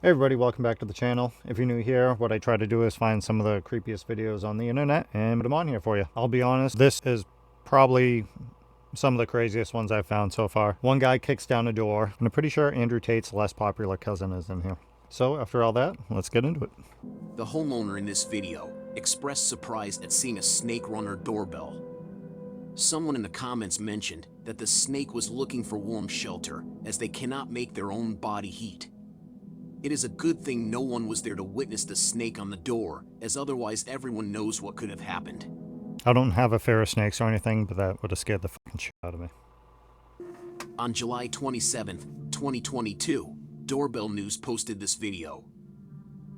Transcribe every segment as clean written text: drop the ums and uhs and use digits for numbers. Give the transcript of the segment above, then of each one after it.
Hey everybody, welcome back to the channel. If you're new here, what I try to do is find some of the creepiest videos on the internet and put them on here for you. I'll be honest, this is probably some of the craziest ones I've found so far. One guy kicks down a door, and I'm pretty sure Andrew Tate's less popular cousin is in here. So after all that, let's get into it. The homeowner in this video expressed surprise at seeing a snake run her doorbell. Someone in the comments mentioned that the snake was looking for warm shelter as they cannot make their own body heat. It is a good thing no one was there to witness the snake on the door, as otherwise everyone knows what could have happened. I don't have a fear of snakes or anything, but that would have scared the fucking shit out of me. On July 27th, 2022, Doorbell News posted this video.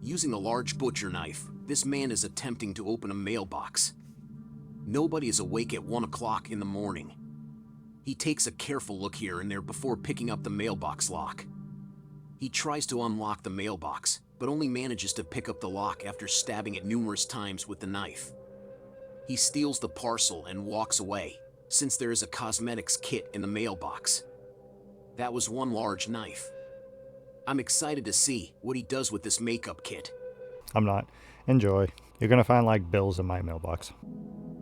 Using a large butcher knife, this man is attempting to open a mailbox. Nobody is awake at 1 o'clock in the morning. He takes a careful look here and there before picking up the mailbox lock. He tries to unlock the mailbox, but only manages to pick up the lock after stabbing it numerous times with the knife. He steals the parcel and walks away, since there is a cosmetics kit in the mailbox. That was one large knife. I'm excited to see what he does with this makeup kit. I'm not. Enjoy. You're gonna find like bills in my mailbox.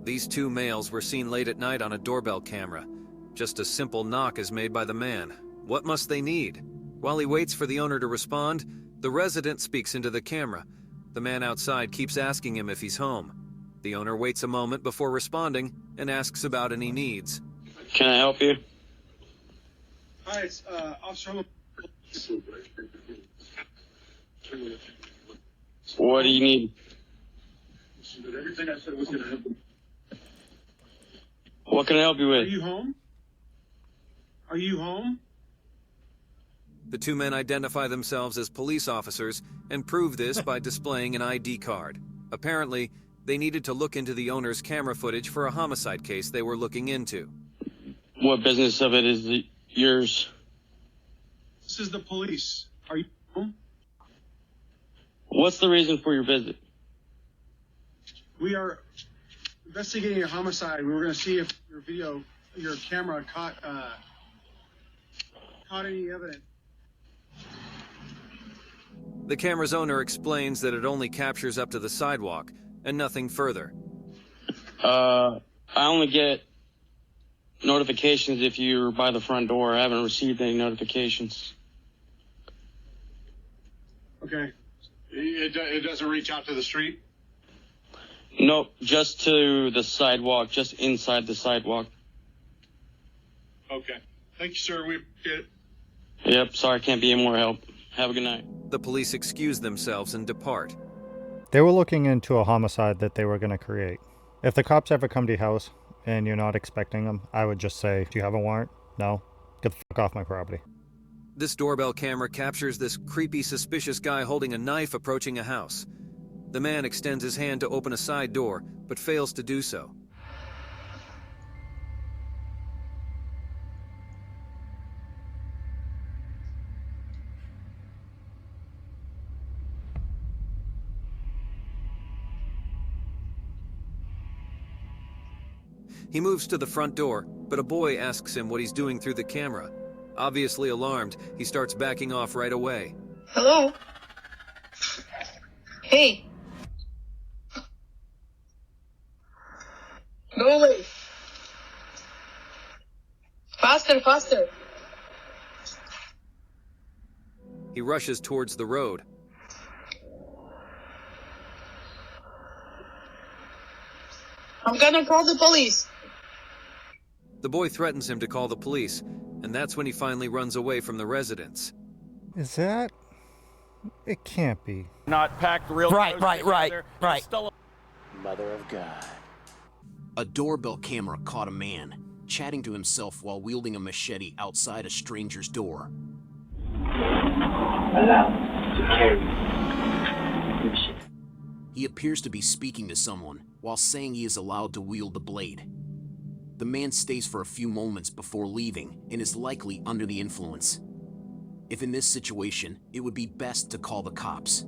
These two males were seen late at night on a doorbell camera. Just a simple knock is made by the man. What must they need? While he waits for the owner to respond, the resident speaks into the camera. The man outside keeps asking him if he's home. The owner waits a moment before responding and asks about any needs. Can I help you? Hi, it's Officer. What do you need? Everything I said was going to happen. What can I help you Are with? you home? Are you home? The two men identify themselves as police officers and prove this by displaying an ID card. Apparently, they needed to look into the owner's camera footage for a homicide case they were looking into. What business of it is yours? This is the police. Are you home? What's the reason for your visit? We are investigating a homicide. We were going to see if your camera caught any evidence. The camera's owner explains that it only captures up to the sidewalk and nothing further. I only get notifications if you're by the front door. I haven't received any notifications. Okay. It doesn't reach out to the street? Nope, just to the sidewalk, just inside the sidewalk. Okay. Thank you, sir. We appreciate it. Yep, sorry, can't be any more help. Have a good night. The police excuse themselves and depart. They were looking into a homicide that they were going to create. If the cops ever come to your house and you're not expecting them, I would just say, do you have a warrant? No? Get the fuck off my property. This doorbell camera captures this creepy, suspicious guy holding a knife approaching a house. The man extends his hand to open a side door, but fails to do so. He moves to the front door, but a boy asks him what he's doing through the camera. Obviously alarmed, he starts backing off right away. Hello? Hey. Go away. Faster, faster. He rushes towards the road. I'm gonna call the police. The boy threatens him to call the police, and that's when he finally runs away from the residence. Is that? It can't be. Not packed real Right. Mother of God. A doorbell camera caught a man chatting to himself while wielding a machete outside a stranger's door. He appears to be speaking to someone while saying he is allowed to wield the blade. The man stays for a few moments before leaving and is likely under the influence. If in this situation, it would be best to call the cops.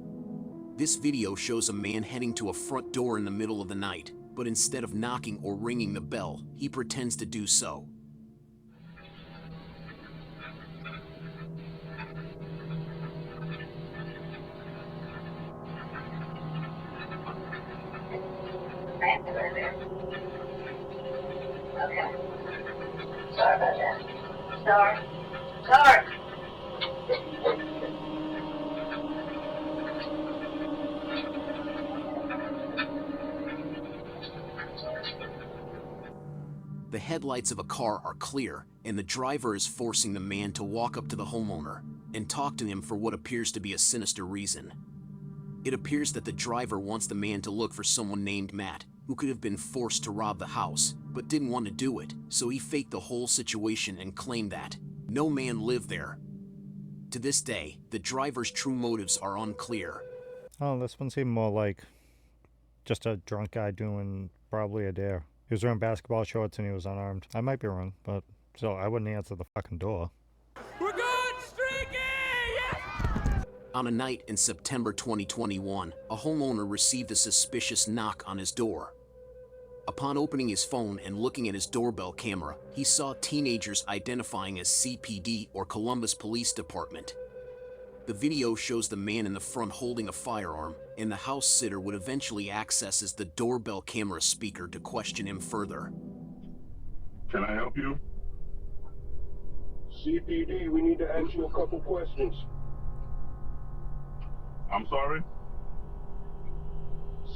This video shows a man heading to a front door in the middle of the night, but instead of knocking or ringing the bell, he pretends to do so. Okay. Sorry about that. Sorry. Sorry. The headlights of a car are clear, and the driver is forcing the man to walk up to the homeowner and talk to him for what appears to be a sinister reason. It appears that the driver wants the man to look for someone named Matt, who could have been forced to rob the house, but didn't want to do it, so he faked the whole situation and claimed that no man lived there. To this day, the driver's true motives are unclear. Oh, this one seemed more like just a drunk guy doing probably a dare. He was wearing basketball shorts and he was unarmed. I might be wrong, but still, I wouldn't answer the fucking door. We're good, streaky! Yes! On a night in September 2021, a homeowner received a suspicious knock on his door. Upon opening his phone and looking at his doorbell camera, he saw teenagers identifying as CPD or Columbus Police Department. The video shows the man in the front holding a firearm, and the house sitter would eventually access the doorbell camera speaker to question him further. Can I help you? CPD, we need to ask you a couple questions. I'm sorry?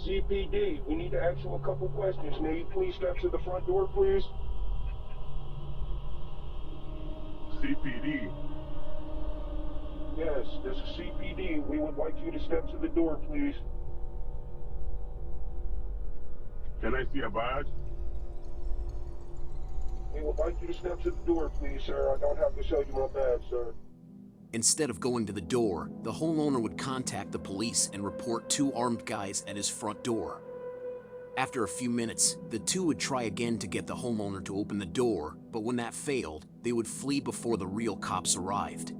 CPD, we need to ask you a couple questions. May you please step to the front door, please? CPD. Yes, this is CPD. We would like you to step to the door, please. Can I see a badge? We would like you to step to the door, please, sir. I don't have to show you my badge, sir. Instead of going to the door, the homeowner would contact the police and report two armed guys at his front door. After a few minutes, the two would try again to get the homeowner to open the door, but when that failed, they would flee before the real cops arrived.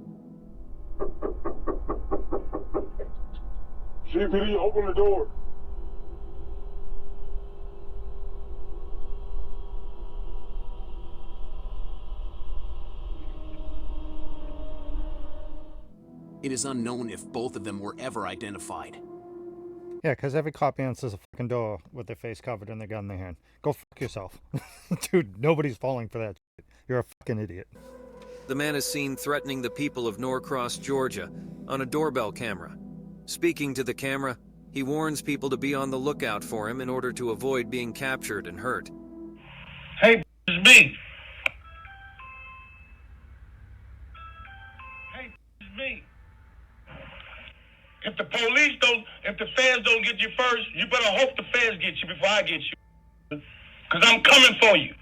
CPD, open the door. It is unknown if both of them were ever identified. Yeah, because every cop answers a fucking door with their face covered and their gun in their hand. Go fuck yourself. Dude, nobody's falling for that shit. You're a fucking idiot. The man is seen threatening the people of Norcross, Georgia, on a doorbell camera. Speaking to the camera, he warns people to be on the lookout for him in order to avoid being captured and hurt. Hey, it's me. Hey, it's me. If the feds don't get you first, you better hope the feds get you before I get you. Because I'm coming for you.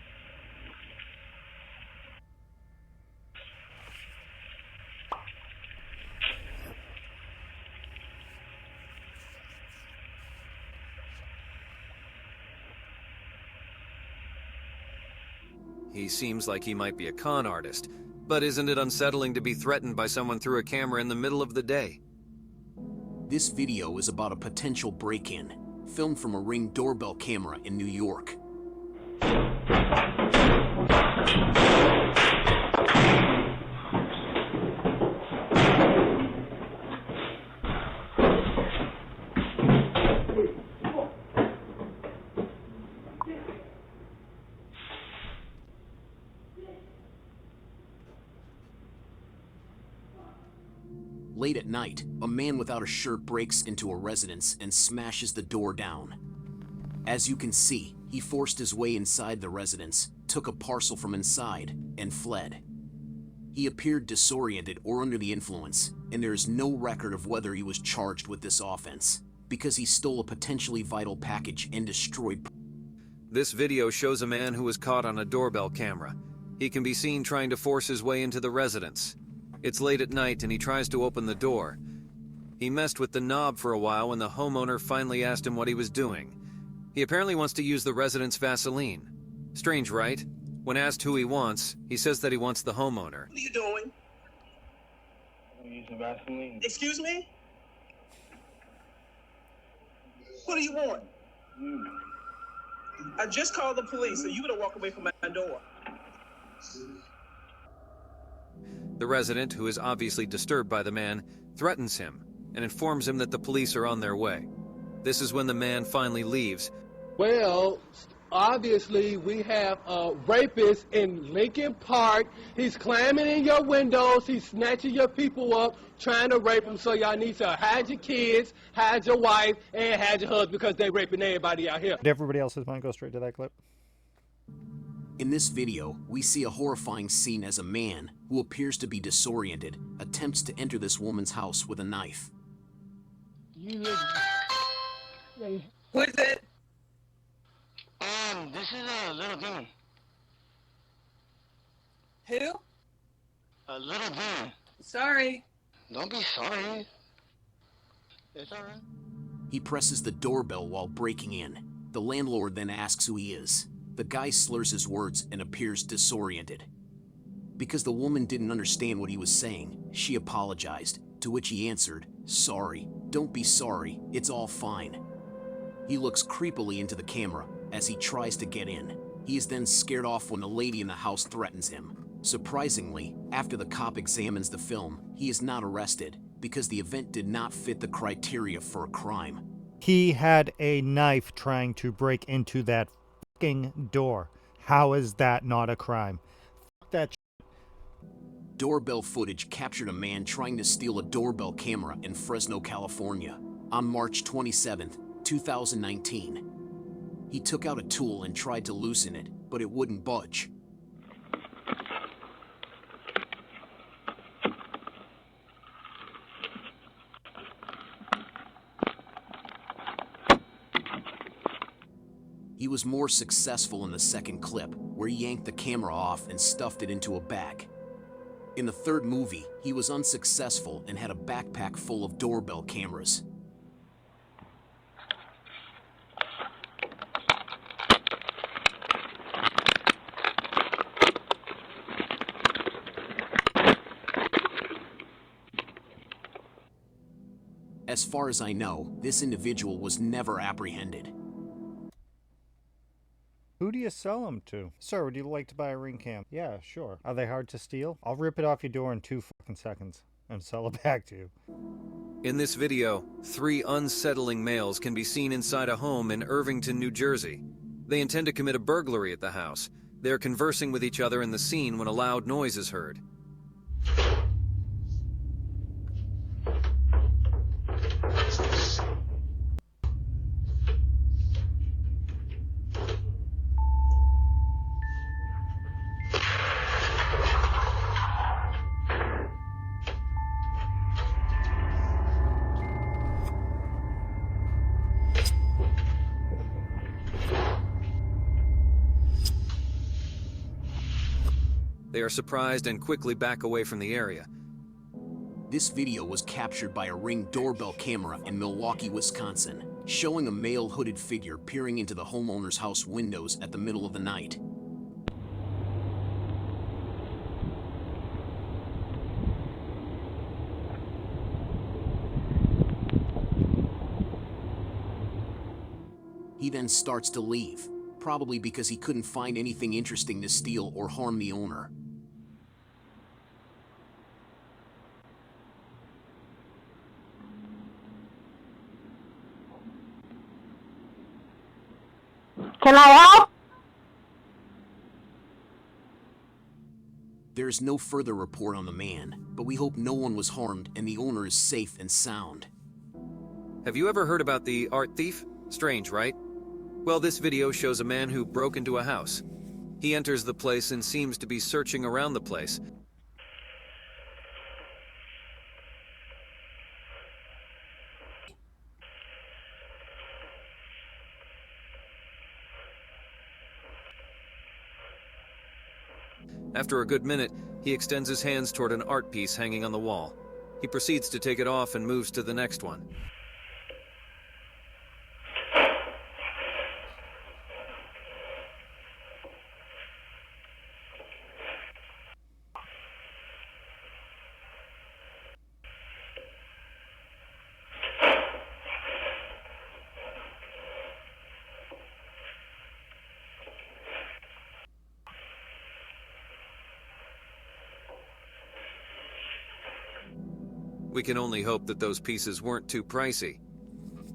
He seems like he might be a con artist, but isn't it unsettling to be threatened by someone through a camera in the middle of the day? This video is about a potential break-in, filmed from a Ring doorbell camera in New York. Late at night, a man without a shirt breaks into a residence and smashes the door down. As you can see, he forced his way inside the residence, took a parcel from inside, and fled. He appeared disoriented or under the influence, and there is no record of whether he was charged with this offense, because he stole a potentially vital package and destroyed. This video shows a man who was caught on a doorbell camera. He can be seen trying to force his way into the residence. It's late at night and he tries to open the door. He messed with the knob for a while when the homeowner finally asked him what he was doing. He apparently wants to use the resident's Vaseline. Strange, right? When asked who he wants, he says that he wants the homeowner. What are you doing? I'm using Vaseline. Excuse me? What do you want? I just called the police, so you better walk away from my door. The resident, who is obviously disturbed by the man, threatens him and informs him that the police are on their way. This is when the man finally leaves, Well, obviously we have a rapist in Lincoln Park. He's climbing in your windows. He's snatching your people up, trying to rape them. So y'all need to hide your kids, hide your wife, and hide your husband because they raping everybody out here. Did everybody else's mind go straight to that clip? In this video, we see a horrifying scene as a man, who appears to be disoriented, attempts to enter this woman's house with a knife. What is it? This is a little demon. Who? A little demon. Sorry. Don't be sorry. It's alright. He presses the doorbell while breaking in. The landlord then asks who he is. The guy slurs his words and appears disoriented. Because the woman didn't understand what he was saying, she apologized, to which he answered, "Sorry, don't be sorry, it's all fine." He looks creepily into the camera as he tries to get in. He is then scared off when a lady in the house threatens him. Surprisingly, after the cop examines the film, he is not arrested because the event did not fit the criteria for a crime. He had a knife trying to break into that fucking door. How is that not a crime? Fuck that shit. Doorbell footage captured a man trying to steal a doorbell camera in Fresno, California on March 27th, 2019. He took out a tool and tried to loosen it, but it wouldn't budge. He was more successful in the second clip, where he yanked the camera off and stuffed it into a bag. In the third movie, he was unsuccessful and had a backpack full of doorbell cameras. As far as I know, this individual was never apprehended. Who do you sell them to? Sir, would you like to buy a ring cam? Yeah, sure. Are they hard to steal? I'll rip it off your door in 2 fucking seconds and sell it back to you. In this video, 3 unsettling males can be seen inside a home in Irvington, New Jersey. They intend to commit a burglary at the house. They're conversing with each other in the scene when a loud noise is heard. They are surprised and quickly back away from the area. This video was captured by a Ring doorbell camera in Milwaukee, Wisconsin, showing a male hooded figure peering into the homeowner's house windows at the middle of the night. He then starts to leave, probably because he couldn't find anything interesting to steal or harm the owner. Can I help? There is no further report on the man, but we hope no one was harmed and the owner is safe and sound. Have you ever heard about the art thief? Strange, right? Well, this video shows a man who broke into a house. He enters the place and seems to be searching around the place. After a good minute, he extends his hands toward an art piece hanging on the wall. He proceeds to take it off and moves to the next one. We can only hope that those pieces weren't too pricey.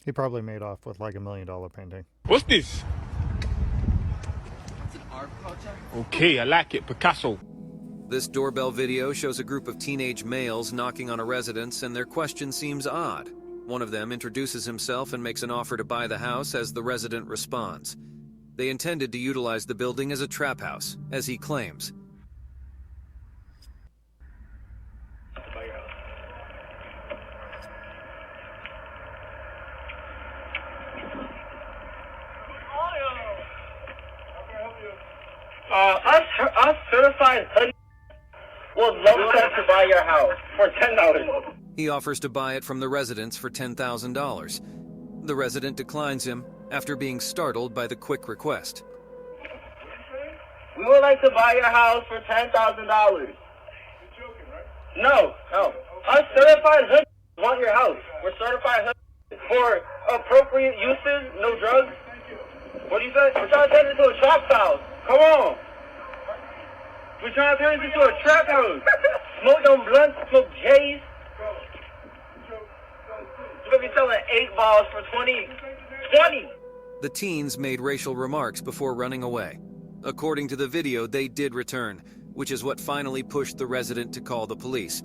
He probably made off with like $1 million painting. What's this? It's an art project. Okay, I like it. Picasso. This doorbell video shows a group of teenage males knocking on a residence, and their question seems odd. One of them introduces himself and makes an offer to buy the house as the resident responds. They intended to utilize the building as a trap house, as he claims. Us certified hoodie will love to buy your house for $10. He offers to buy it from the residents for $10,000. The resident declines him after being startled by the quick request. We would like to buy your house for $10,000. You're joking, right? No. Us certified hood want your house. We're certified hood for appropriate uses, no drugs. What do you say? We're trying to turn it into a trap house. Come on. We're trying to turn it into a trap house. Smoke them blunts, smoke J's. You're going to be selling 8 balls for 20. The teens made racial remarks before running away. According to the video, they did return, which is what finally pushed the resident to call the police.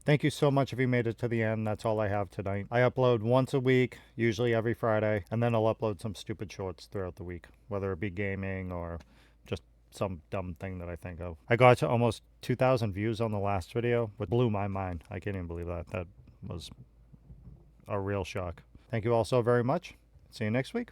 Thank you so much if you made it to the end. That's all I have tonight. I upload once a week, usually every Friday, and then I'll upload some stupid shorts throughout the week, whether it be gaming or just some dumb thing that I think of. I got to almost 2,000 views on the last video, which blew my mind. I can't even believe that. That was a real shock. Thank you all so very much. See you next week.